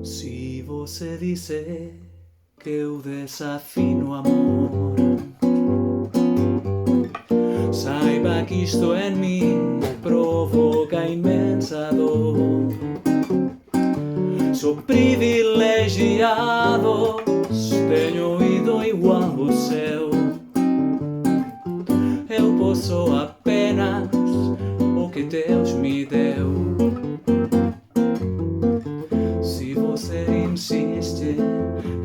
Se você disser que eu desafino amor, saiba que isto em mim provoca imensa dor. Sou privilegiado, tenho ouvido igual o seu. Eu posso apenas o que Deus me deu. Se você insiste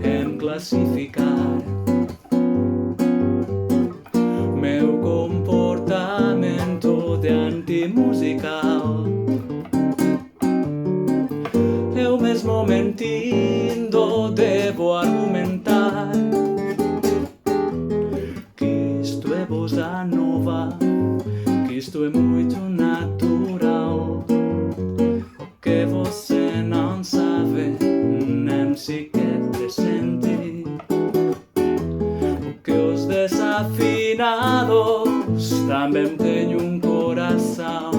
em classificar meu comportamento de antimusical, eu mesmo mentindo devo argumentar que isto é bossa nova, que isto é muito natural. O que você não sabe, nem sequer presente, que os desafinados também têm um coração.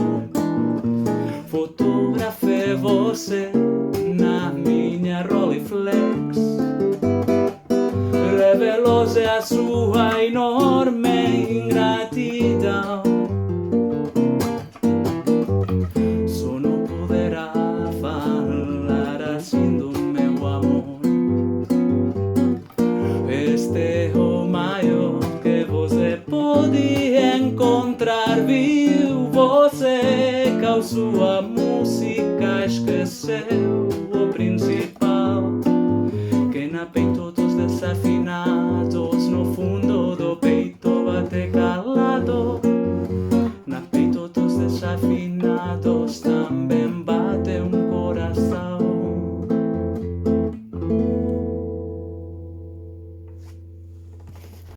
Fotografei você na minha Rolleiflex, revelou-se a sua enorme ingratidão. Só não poderá falar assim do meu amor. Este é o maior que você pode encontrar. Viu você com sua música esquecer